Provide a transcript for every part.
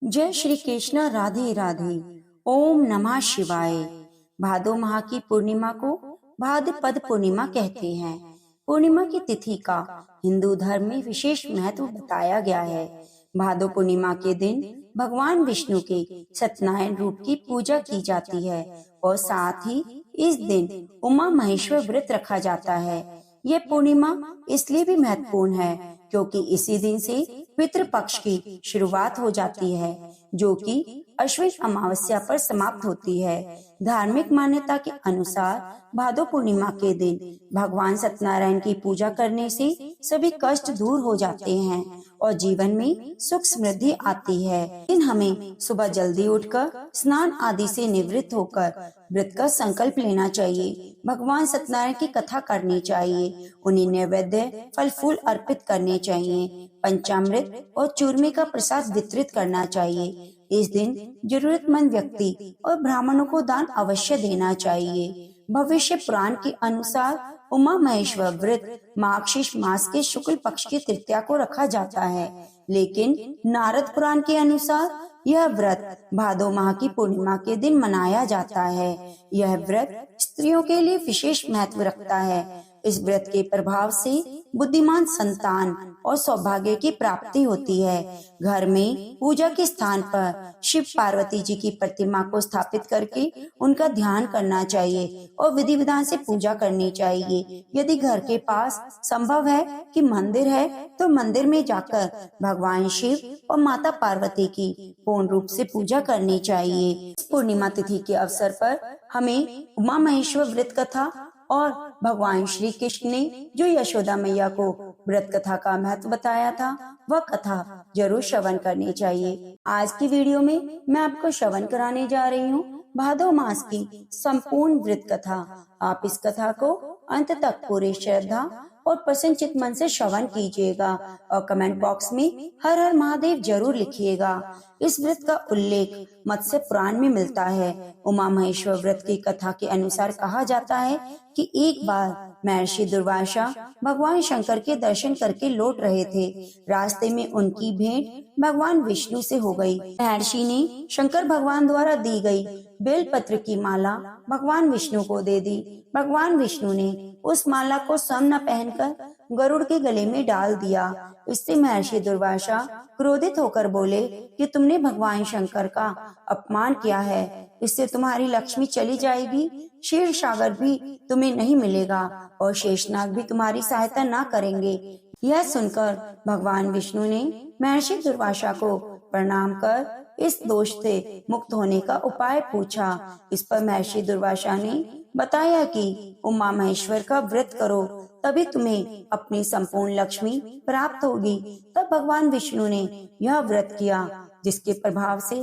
जय श्री कृष्ण। राधे राधे। ओम नमः शिवाय। भादो माह की पूर्णिमा को भाद्रपद पूर्णिमा कहते हैं। पूर्णिमा की तिथि का हिंदू धर्म में विशेष महत्व बताया गया है। भादो पूर्णिमा के दिन भगवान विष्णु के सत्यनारायण रूप की पूजा की जाती है और साथ ही इस दिन उमा महेश्वर व्रत रखा जाता है। यह पूर्णिमा इसलिए भी महत्वपूर्ण है क्योंकि इसी दिन से पितृ पक्ष की शुरुआत हो जाती है, जो कि अश्विन अमावस्या पर समाप्त होती है। धार्मिक मान्यता के अनुसार भादो पूर्णिमा के दिन भगवान सत्यनारायण की पूजा करने से सभी कष्ट दूर हो जाते हैं और जीवन में सुख समृद्धि आती है। लेकिन हमें सुबह जल्दी उठकर स्नान आदि से निवृत्त होकर व्रत का संकल्प लेना चाहिए। भगवान सत्यनारायण की कथा करनी चाहिए, उन्हें नैवेद्य फल फूल अर्पित करने चाहिए, पंचामृत और चूरमे का प्रसाद वितरित करना चाहिए। इस दिन जरूरतमंद व्यक्ति और ब्राह्मणों को दान अवश्य देना चाहिए। भविष्य पुराण के अनुसार उमा महेश्वर व्रत मार्गशीर्ष मास के शुक्ल पक्ष की तृतीया को रखा जाता है, लेकिन नारद पुराण के अनुसार यह व्रत भादो माह की पूर्णिमा के दिन मनाया जाता है। यह व्रत स्त्रियों के लिए विशेष महत्व रखता है। इस व्रत के प्रभाव से बुद्धिमान संतान और सौभाग्य की प्राप्ति होती है। घर में पूजा के स्थान पर शिव पार्वती जी की प्रतिमा को स्थापित करके उनका ध्यान करना चाहिए और विधि विधान से पूजा करनी चाहिए। यदि घर के पास संभव है कि मंदिर है तो मंदिर में जाकर भगवान शिव और माता पार्वती की पूर्ण रूप से पूजा करनी चाहिए। इस पूर्णिमा तिथि के अवसर पर हमें उमा महेश्वर व्रत कथा और भगवान श्री कृष्ण ने जो यशोदा मैया को व्रत कथा का महत्व बताया था, वह कथा जरूर श्रवण करनी चाहिए। आज की वीडियो में मैं आपको श्रवण कराने जा रही हूँ भादो मास की संपूर्ण व्रत कथा। आप इस कथा को अंत तक पूरी श्रद्धा और प्रसन्न चित्त मन से श्रवण कीजिएगा और कमेंट बॉक्स में हर हर महादेव जरूर लिखिएगा। इस व्रत का उल्लेख मत्स्य पुराण में मिलता है। उमा महेश्वर व्रत की कथा के अनुसार कहा जाता है कि एक बार महर्षि दुर्वासा भगवान शंकर के दर्शन करके लौट रहे थे। रास्ते में उनकी भेंट भगवान विष्णु से हो गई। महर्षि ने शंकर भगवान द्वारा दी गई बेलपत्र की माला भगवान विष्णु को दे दी। भगवान विष्णु ने उस माला को स्वयं न पहनकर गरुड़ के गले में डाल दिया। इससे महर्षि दुर्वासा क्रोधित होकर बोले कि तुमने भगवान शंकर का अपमान किया है, इससे तुम्हारी लक्ष्मी चली जाएगी, क्षीर सागर भी तुम्हें नहीं मिलेगा और शेषनाग भी तुम्हारी सहायता न करेंगे। यह सुनकर भगवान विष्णु ने महर्षि दुर्वासा को प्रणाम कर इस दोष से मुक्त होने का उपाय पूछा। इस पर महर्षि दुर्वासा ने बताया कि उमा महेश्वर का व्रत करो, तभी तुम्हें अपनी संपूर्ण लक्ष्मी प्राप्त होगी। तब भगवान विष्णु ने यह व्रत किया, जिसके प्रभाव से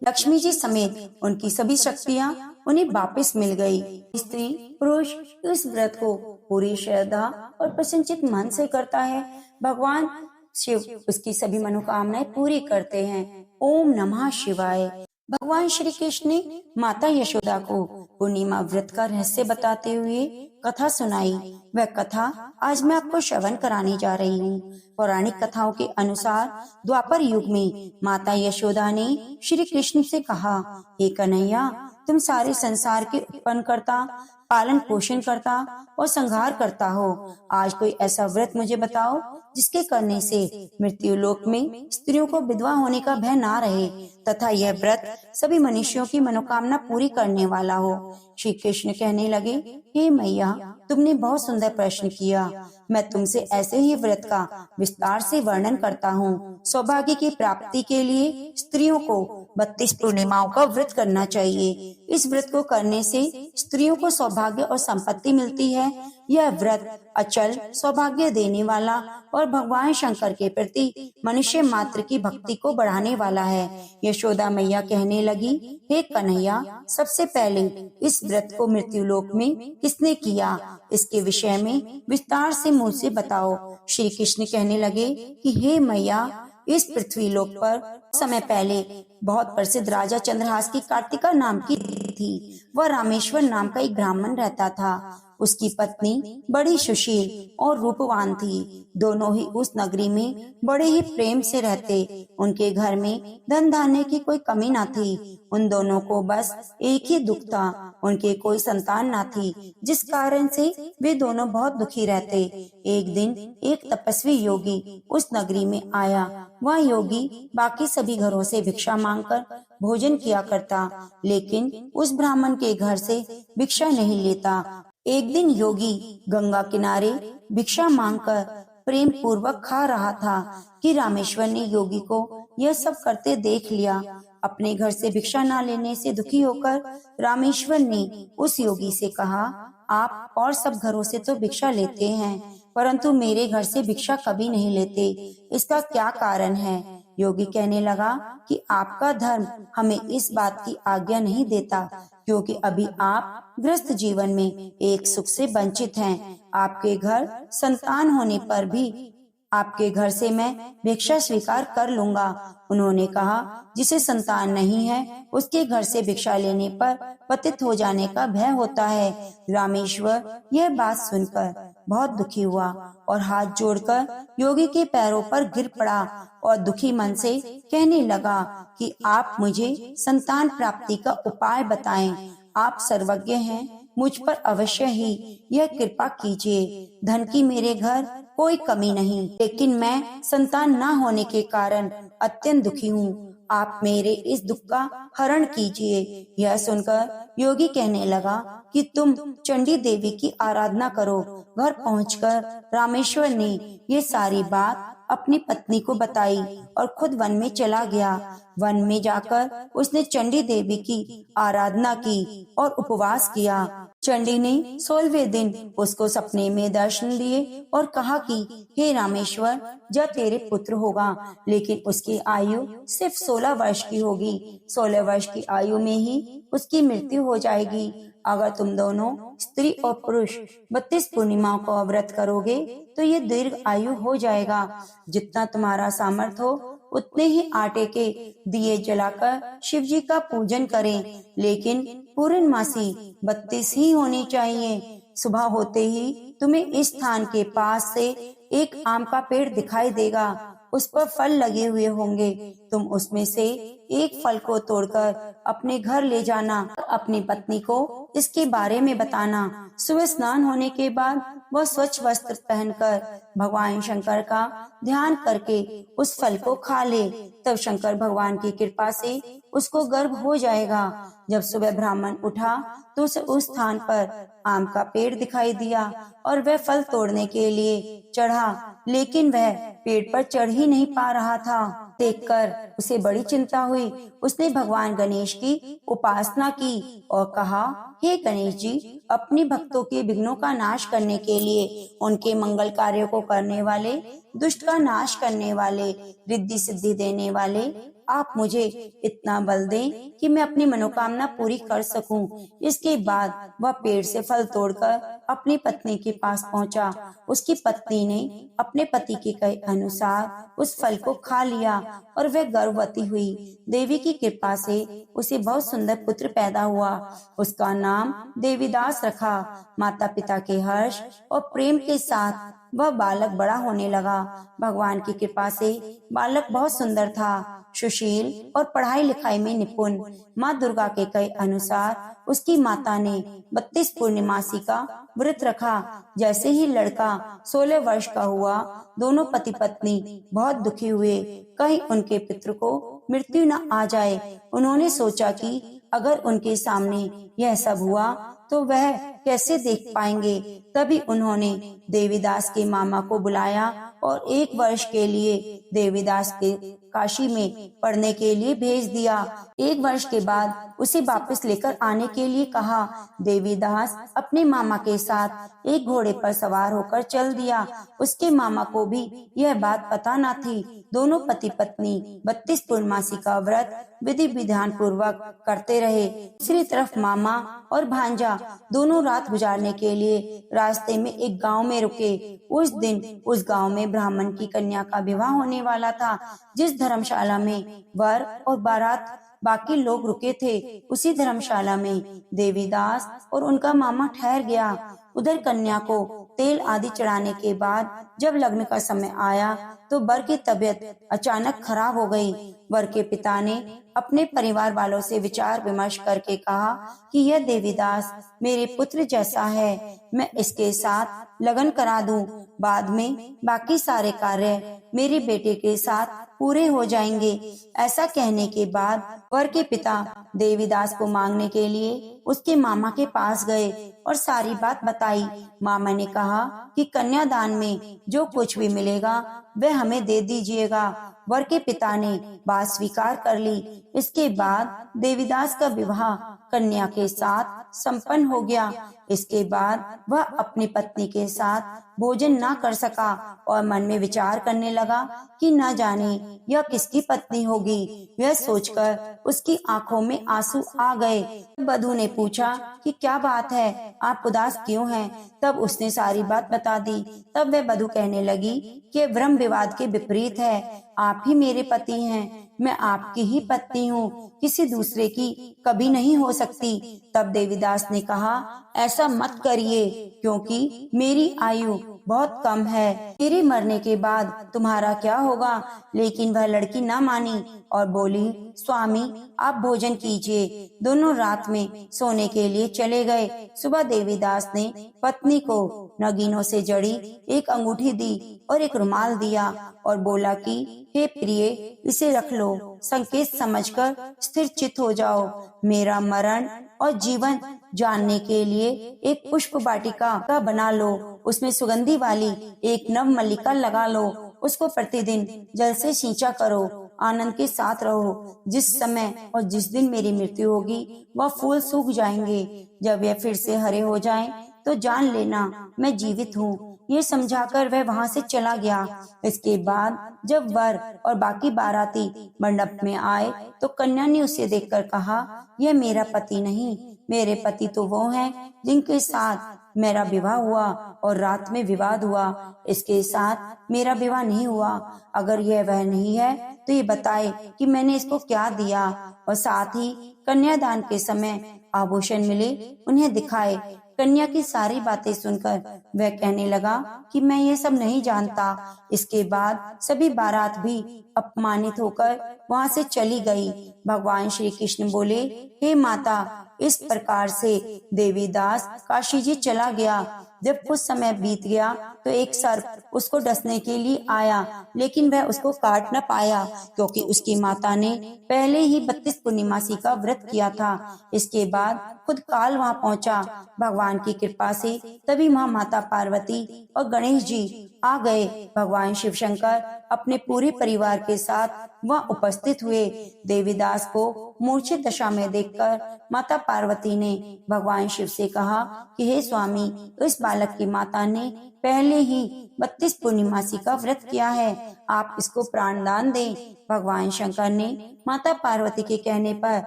लक्ष्मी जी समेत उनकी सभी शक्तियाँ उन्हें वापस मिल गई। स्त्री पुरुष इस व्रत को पूरी श्रद्धा और प्रसन्नचित मन से करता है। भगवान शिव उसकी सभी मनोकामनाएं पूरी करते हैं। ओम नमः शिवाय। भगवान श्री कृष्ण ने माता यशोदा को पूर्णिमा व्रत का रहस्य बताते हुए कथा सुनाई। वह कथा आज मैं आपको श्रवण कराने जा रही हूँ। पौराणिक कथाओं के अनुसार द्वापर युग में माता यशोदा ने श्री कृष्ण से कहा, हे कन्हैया, तुम सारे संसार के उत्पन्न करता, पालन पोषण करता और संहार करता हो। आज कोई ऐसा व्रत मुझे बताओ जिसके करने से मृत्यु लोक में स्त्रियों को विधवा होने का भय ना रहे तथा यह व्रत सभी मनुष्यों की मनोकामना पूरी करने वाला हो। श्री कृष्ण कहने लगे, हे मैया, तुमने बहुत सुंदर प्रश्न किया। मैं तुमसे ऐसे ही व्रत का विस्तार से वर्णन करता हूँ। सौभाग्य की प्राप्ति के लिए स्त्रियों को 32 पूर्णिमाओं का व्रत करना चाहिए। इस व्रत को करने से स्त्रियों को सौभाग्य और संपत्ति मिलती है। यह व्रत अचल सौभाग्य देने वाला और भगवान शंकर के प्रति मनुष्य मात्र की भक्ति को बढ़ाने वाला है। यशोदा मैया कहने लगी, हे कन्हैया, सबसे पहले इस व्रत को मृत्यु लोक में किसने किया, इसके विषय में विस्तार से मुझसे बताओ। श्री कृष्ण कहने लगे कि हे मैया, इस पृथ्वी लोक पर समय पहले बहुत प्रसिद्ध राजा चंद्रहास की कार्तिका नाम की थी। वह रामेश्वर नाम का एक ब्राह्मण रहता था। उसकी पत्नी बड़ी सुशील और रूपवान थी। दोनों ही उस नगरी में बड़े ही प्रेम से रहते। उनके घर में धन धान्य की कोई कमी न थी। उन दोनों को बस एक ही दुख था, उनके कोई संतान न थी, जिस कारण से वे दोनों बहुत दुखी रहते। एक दिन एक तपस्वी योगी उस नगरी में आया। वह योगी बाकी सभी घरों से भिक्षा मांगकर भोजन किया करता, लेकिन उस ब्राह्मण के घर से भिक्षा नहीं लेता। एक दिन योगी गंगा किनारे भिक्षा मांगकर प्रेम पूर्वक खा रहा था कि रामेश्वर ने योगी को यह सब करते देख लिया। अपने घर से भिक्षा न लेने से दुखी होकर रामेश्वर ने उस योगी से कहा, आप और सब घरों से तो भिक्षा लेते हैं, परंतु मेरे घर से भिक्षा कभी नहीं लेते, इसका क्या कारण है? योगी कहने लगा कि आपका धर्म हमें इस बात की आज्ञा नहीं देता, क्योंकि अभी आप गृहस्थ जीवन में एक सुख से वंचित हैं। आपके घर संतान होने पर भी आपके घर से मैं भिक्षा स्वीकार कर लूंगा। उन्होंने कहा, जिसे संतान नहीं है उसके घर से भिक्षा लेने पर पतित हो जाने का भय होता है। रामेश्वर यह बात सुनकर बहुत दुखी हुआ और हाथ जोड़कर योगी के पैरों पर गिर पड़ा और दुखी मन से कहने लगा कि आप मुझे संतान प्राप्ति का उपाय बताएं। आप सर्वज्ञ हैं, मुझ पर अवश्य ही यह कृपा कीजिए। धन की मेरे घर कोई कमी नहीं, लेकिन मैं संतान न होने के कारण अत्यंत दुखी हूँ। आप मेरे इस दुख का हरण कीजिए। यह सुनकर योगी कहने लगा कि तुम चंडी देवी की आराधना करो। घर पहुंचकर रामेश्वर ने ये सारी बात अपनी पत्नी को बताई और खुद वन में चला गया। वन में जाकर उसने चंडी देवी की आराधना की और उपवास किया। चंडी ने 16वें दिन उसको सपने में दर्शन दिए और कहा कि हे रामेश्वर, जब तेरे पुत्र होगा, लेकिन उसकी आयु सिर्फ 16 वर्ष की होगी। 16 वर्ष की आयु में ही उसकी मृत्यु हो जाएगी। अगर तुम दोनों स्त्री और पुरुष 32 पूर्णिमाओं को व्रत करोगे तो ये दीर्घ आयु हो जाएगा। जितना तुम्हारा सामर्थ्य हो उतने ही आटे के दिए जलाकर शिव जी का पूजन करें, लेकिन पूर्णमासी 32 ही होनी चाहिए। सुबह होते ही तुम्हें इस स्थान के पास से एक आम का पेड़ दिखाई देगा। उस पर फल लगे हुए होंगे। तुम उसमें से एक फल को तोड़कर अपने घर ले जाना। अपनी पत्नी को इसके बारे में बताना। सुबह स्नान होने के बाद वह स्वच्छ वस्त्र पहनकर भगवान शंकर का ध्यान करके उस फल को खा ले। तब शंकर भगवान की कृपा से उसको गर्भ हो जाएगा। जब सुबह ब्राह्मण उठा तो उसे उस स्थान पर आम का पेड़ दिखाई दिया और वह फल तोड़ने के लिए चढ़ा, लेकिन वह पेड़ पर चढ़ ही नहीं पा रहा था। देखकर उसे बड़ी चिंता हुई। उसने भगवान गणेश की उपासना की और कहा, हे गणेश जी, अपने भक्तों के विघ्नों का नाश करने के लिए, उनके मंगल कार्यों को करने वाले, दुष्ट का नाश करने वाले, रिद्धि सिद्धि देने वाले, आप मुझे इतना बल दें कि मैं अपनी मनोकामना पूरी कर सकूं। इसके बाद वह पेड़ से फल तोड़कर अपनी पत्नी के पास पहुंचा। उसकी पत्नी ने अपने पति के कहे अनुसार उस फल को खा लिया और वह गर्भवती हुई। देवी की कृपा से उसे बहुत सुंदर पुत्र पैदा हुआ। उसका नाम देवीदास रखा। माता पिता के हर्ष और प्रेम के साथ वह बालक बड़ा होने लगा। भगवान की कृपा से बालक बहुत सुंदर था, सुशील और पढ़ाई लिखाई में निपुण। माँ दुर्गा के कहे अनुसार उसकी माता ने 32 पूर्णिमासी का व्रत रखा। जैसे ही लड़का 16 वर्ष का हुआ, दोनों पति पत्नी बहुत दुखी हुए, कहीं उनके पुत्र को मृत्यु न आ जाए। उन्होंने सोचा कि अगर उनके सामने यह सब हुआ तो वह कैसे देख पाएंगे। तभी उन्होंने देवीदास के मामा को बुलाया और 1 वर्ष के लिए देवीदास के काशी में पढ़ने के लिए भेज दिया। 1 वर्ष के बाद उसे वापस लेकर आने के लिए कहा। देवीदास अपने मामा के साथ एक घोड़े पर सवार होकर चल दिया। उसके मामा को भी यह बात पता न थी। दोनों पति पत्नी 32 पूर्णमासी का व्रत विधि विधान पूर्वक करते रहे। दूसरी तरफ मामा और भांजा दोनों रात गुजारने के लिए रास्ते में एक गांव में रुके। उस दिन उस गांव में ब्राह्मण की कन्या का विवाह होने वाला था। जिस धर्मशाला में वर और बारात बाकी लोग रुके थे, उसी धर्मशाला में देवीदास और उनका मामा ठहर गया। उधर कन्या को तेल आदि चढ़ाने के बाद जब लग्न का समय आया तो वर की तबीयत अचानक खराब हो गई। वर के पिता ने अपने परिवार वालों से विचार विमर्श करके कहा कि यह देवीदास मेरे पुत्र जैसा है, मैं इसके साथ लगन करा दूं। बाद में बाकी सारे कार्य मेरे बेटे के साथ पूरे हो जाएंगे। ऐसा कहने के बाद वर के पिता देवीदास को मांगने के लिए उसके मामा के पास गए और सारी बात बताई। मामा ने कहा कि कन्यादान में जो कुछ भी मिलेगा वह हमें दे दीजिएगा। वर के पिता ने बात स्वीकार कर ली। इसके बाद देवीदास का विवाह कन्या के साथ संपन्न हो गया। इसके बाद वह अपनी पत्नी के साथ भोजन न कर सका और मन में विचार करने लगा कि न जाने यह किसकी पत्नी होगी। यह सोचकर उसकी आंखों में आंसू आ गए। वधू ने पूछा कि क्या बात है, आप उदास क्यों हैं? तब उसने सारी बात बता दी। तब वह वधू कहने लगी कि ब्रह्म विवाद के विपरीत है, आप ही मेरे पति हैं, मैं आपकी ही पत्नी हूँ, किसी दूसरे की कभी नहीं हो सकती। तब देवीदास ने कहा, ऐसा मत करिए, क्योंकि मेरी आयु बहुत कम है, मेरे मरने के बाद तुम्हारा क्या होगा। लेकिन वह लड़की न मानी और बोली, स्वामी आप भोजन कीजिए। दोनों रात में सोने के लिए चले गए। सुबह देवीदास ने पत्नी को नगीनों से जड़ी एक अंगूठी दी और एक रुमाल दिया और बोला कि हे प्रिय, इसे रख लो, संकेत समझकर स्थिर चित्त हो जाओ। मेरा मरण और जीवन जानने के लिए एक पुष्प वाटिका का बना लो, उसमें सुगंधी वाली एक नव मल्लिका लगा लो, उसको प्रतिदिन जल से सींचा करो, आनंद के साथ रहो। जिस समय और जिस दिन मेरी मृत्यु होगी वह फूल सूख जाएंगे। जब यह फिर से हरे हो जाएं, तो जान लेना मैं जीवित हूँ। ये समझाकर वह वहाँ से चला गया। इसके बाद जब वर और बाकी बाराती मंडप में आए तो कन्या ने उसे देखकर कहा, यह मेरा पति नहीं, मेरे पति तो वो हैं जिनके साथ मेरा विवाह हुआ और रात में विवाद हुआ। इसके साथ मेरा विवाह नहीं हुआ। अगर यह वह नहीं है तो ये बताए कि मैंने इसको क्या दिया, और साथ ही कन्यादान के समय आभूषण मिले उन्हें दिखाए। कन्या की सारी बातें सुनकर वह कहने लगा कि मैं ये सब नहीं जानता। इसके बाद सभी बारात भी अपमानित होकर वहाँ से चली गई। भगवान श्री कृष्ण बोले, हे माता, इस प्रकार से देवीदास काशी जी चला गया। जब कुछ समय बीत गया तो एक सर्प उसको डसने के लिए आया, लेकिन वह उसको काट न पाया, क्योंकि उसकी माता ने पहले ही 32 पूर्णिमासी का व्रत किया था। इसके बाद खुद काल वहाँ पहुँचा। भगवान की कृपा से तभी वहाँ माता पार्वती और गणेश जी आ गए। भगवान शिव शंकर अपने पूरे परिवार के साथ वहाँ उपस्थित हुए। देवीदास को मूर्छित दशा में देखकर माता पार्वती ने भगवान शिव से कहा कि हे स्वामी, इस बालक की माता ने पहले ही 32 पूर्णिमासी का व्रत किया है, आप इसको प्राणदान दें। भगवान शंकर ने माता पार्वती के कहने पर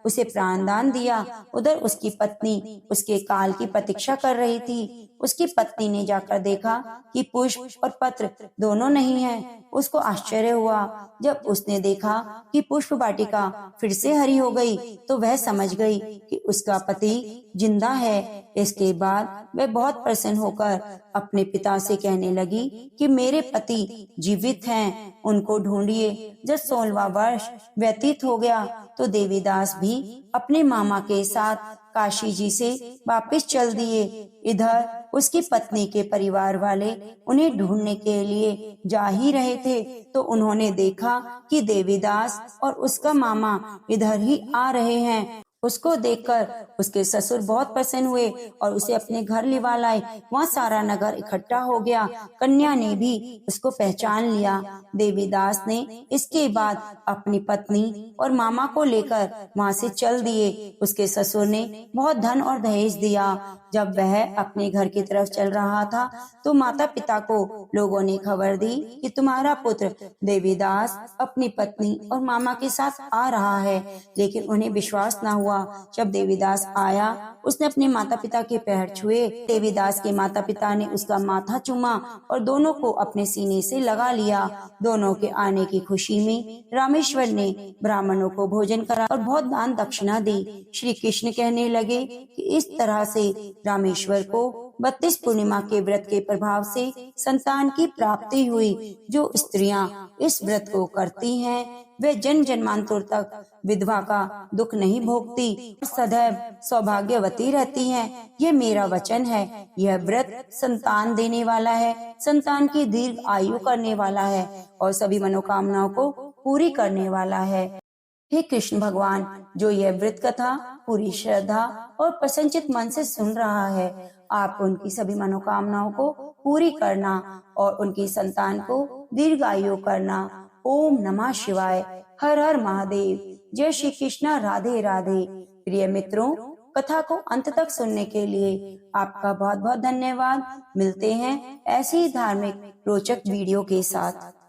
उसे प्राणदान दिया। उधर उसकी पत्नी उसके काल की प्रतीक्षा कर रही थी। उसकी पत्नी ने जाकर देखा कि पुष्प और पत्र दोनों नहीं हैं। उसको आश्चर्य हुआ। जब उसने देखा कि पुष्प वाटिका फिर से हरी हो गई तो वह समझ गई कि उसका पति जिंदा है। इसके बाद वह बहुत प्रसन्न होकर अपने पिता से कहने लगी कि मेरे पति जीवित हैं, उनको ढूंढिए। जब 16वां वर्ष व्यतीत हो गया तो देवीदास भी अपने मामा के साथ काशी जी से वापस चल दिए। इधर उसकी पत्नी के परिवार वाले उन्हें ढूंढने के लिए जा ही रहे थे तो उन्होंने देखा कि देवीदास और उसका मामा इधर ही आ रहे हैं। उसको देखकर उसके ससुर बहुत प्रसन्न हुए और उसे अपने घर लिवा लाए। वहाँ सारा नगर इकट्ठा हो गया। कन्या ने भी उसको पहचान लिया। देवीदास ने इसके बाद अपनी पत्नी और मामा को लेकर वहाँ से चल दिए। उसके ससुर ने बहुत धन और दहेज दिया। जब वह अपने घर की तरफ चल रहा था तो माता पिता को लोगों ने खबर दी कि तुम्हारा पुत्र देवीदास अपनी पत्नी और मामा के साथ आ रहा है, लेकिन उन्हें विश्वास न हुआ। हुआ। जब देवीदास आया, उसने अपने माता पिता के पैर छुए। देवीदास के माता पिता ने उसका माथा चूमा और दोनों को अपने सीने से लगा लिया। दोनों के आने की खुशी में रामेश्वर ने ब्राह्मणों को भोजन करा और बहुत दान दक्षिणा दी। श्री कृष्ण कहने लगे कि इस तरह से रामेश्वर को 32 पूर्णिमा के व्रत के प्रभाव से संतान की प्राप्ति हुई। जो स्त्रियां इस व्रत को करती हैं, वे जन्म जन्मांतर तक विधवा का दुख नहीं भोगती और सदैव सौभाग्यवती रहती हैं। ये मेरा वचन है। यह व्रत संतान देने वाला है, संतान की दीर्घ आयु करने वाला है और सभी मनोकामनाओं को पूरी करने वाला है। हे कृष्ण भगवान, जो यह व्रत कथा पूरी श्रद्धा और प्रसन्नचित मन से सुन रहा है, आप उनकी सभी मनोकामनाओं को पूरी करना और उनकी संतान को दीर्घायु करना। ओम नमः शिवाय। हर हर महादेव। जय श्री कृष्ण। राधे राधे। प्रिय मित्रों, कथा को अंत तक सुनने के लिए आपका बहुत बहुत धन्यवाद। मिलते हैं ऐसी ही धार्मिक रोचक वीडियो के साथ।